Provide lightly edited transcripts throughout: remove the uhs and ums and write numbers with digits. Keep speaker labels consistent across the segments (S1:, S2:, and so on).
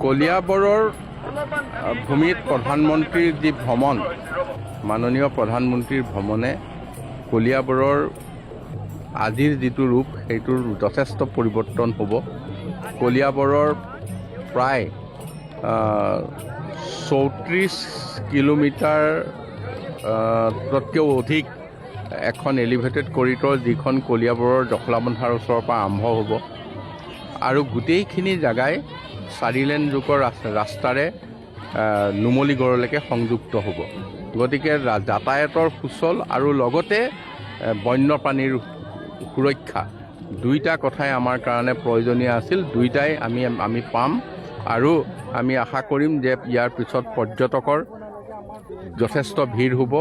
S1: কলিয়াবৰৰ ভূমিত প্ৰধানমন্ত্ৰীৰ যি ভ্ৰমণ, মাননীয় প্ৰধানমন্ত্ৰীৰ ভ্ৰমণে কলিয়াবৰৰ আজিৰ যিটো ৰূপ সেইটোৰ যথেষ্ট পৰিৱৰ্তন হ'ব। কলিয়াবৰৰ প্ৰায় 34 কিলোমিটাৰ তকৈও অধিক এখন এলিভেটেড কৰিডৰ যিখন কলিয়াবৰৰ জখলাবন্ধাৰ ওচৰৰ পৰা আৰম্ভ হ'ব আৰু গোটেইখিনি জেগাই 4 লেন যুগৰ ৰাস্তাৰে নুমলীগড়লৈকে সংযুক্ত হ'ব। গতিকে যাতায়াতৰ সুচল আৰু লগতে বন্যপ্ৰাণীৰ সুৰক্ষা দুইটা কথাই আমাৰ কাৰণে প্ৰয়োজনীয় আছিল। দুইটাই আমি পাম আৰু আমি আশা কৰিম যে ইয়াৰ পিছত পৰ্যটকৰ যথেষ্ট ভিৰ হ'ব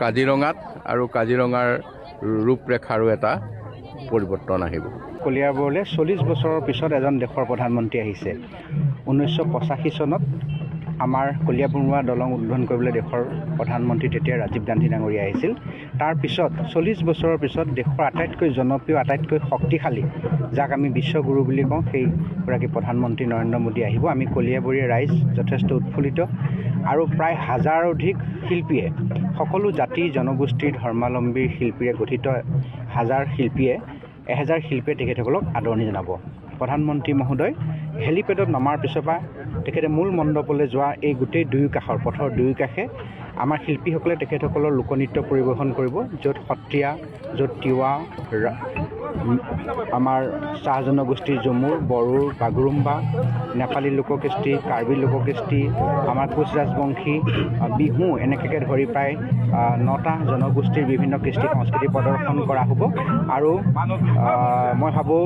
S1: কাজিৰঙাত আৰু কাজিৰঙাৰ ৰূপৰেখাৰো এটা পৰিৱৰ্তন আহিব।
S2: কলিয়াবৰলৈ 40 বছৰৰ পিছত এজন দেশৰ প্ৰধানমন্ত্ৰী আহিছে। 1985 চনত আমাৰ কলিয়াবৰুৱা দলং উদ্বোধন কৰিবলৈ দেশৰ প্ৰধানমন্ত্ৰী তেতিয়া ৰাজীৱ গান্ধী ডাঙৰীয়া আহিছিল। তাৰ পিছত 40 বছৰৰ পিছত দেশৰ আটাইতকৈ জনপ্ৰিয়, আটাইতকৈ শক্তিশালী, যাক আমি বিশ্বগুৰু বুলি কওঁ, সেইগৰাকী প্ৰধানমন্ত্ৰী নৰেন্দ্ৰ মোদী আহিব। আমি কলিয়াবৰীয়া ৰাইজ যথেষ্ট উৎফুল্লিত আৰু প্ৰায় 1000 অধিক শিল্পীয়ে, সকলো জাতি জনগোষ্ঠীৰ ধৰ্মাৱলম্বীৰ শিল্পীৰে গঠিত 1000 শিল্পীয়ে তেখেতসকলক আদৰণি জনাব। প্ৰধানমন্ত্ৰী মহোদয় হেলিপেডত নমাৰ পিছৰ পৰা তেখেতে মূল মণ্ডপলৈ যোৱা এই গোটেই দুয়োকাষৰ পথৰ দুয়োকাষে আমাৰ শিল্পীসকলে তেখেতসকলৰ লোকনৃত্য পৰিৱেশন কৰিব, য'ত সত্ৰীয়া, য'ত তিৱা, আমাৰ চাহ জনগোষ্ঠীৰ ঝুমুৰ, বড়োৰ বাগুৰুম্বা, নেপালী লোককৃষ্টি, কাৰ্বি লোককৃষ্টি, আমাৰ কোচ ৰাজবংশী, বিহু, এনেকৈ ধৰি প্ৰায় 9টা জনগোষ্ঠীৰ বিভিন্ন কৃষ্টি সংস্কৃতি প্ৰদৰ্শন কৰা হ'ব। আৰু মই ভাবোঁ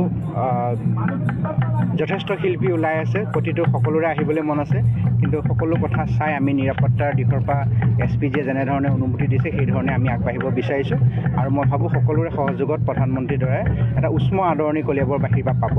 S2: যথেষ্ট শিল্পী ওলাই আছে, প্ৰতিটো সকলোৰে আহিবলৈ মন আছে, কিন্তু সকলো কথা চাই আমি নিৰাপত্তাৰ দিশৰ পৰা SPGয়ে যেনেধৰণে অনুমতি দিছে সেইধৰণে আমি আগবাঢ়িব বিচাৰিছোঁ আৰু মই ভাবোঁ সকলোৰে সহযোগত প্ৰধানমন্ত্ৰীৰ দ্বাৰা এটা উষ্ম আদৰণি কলিয়াবৰবাসীৰ পৰা পাব।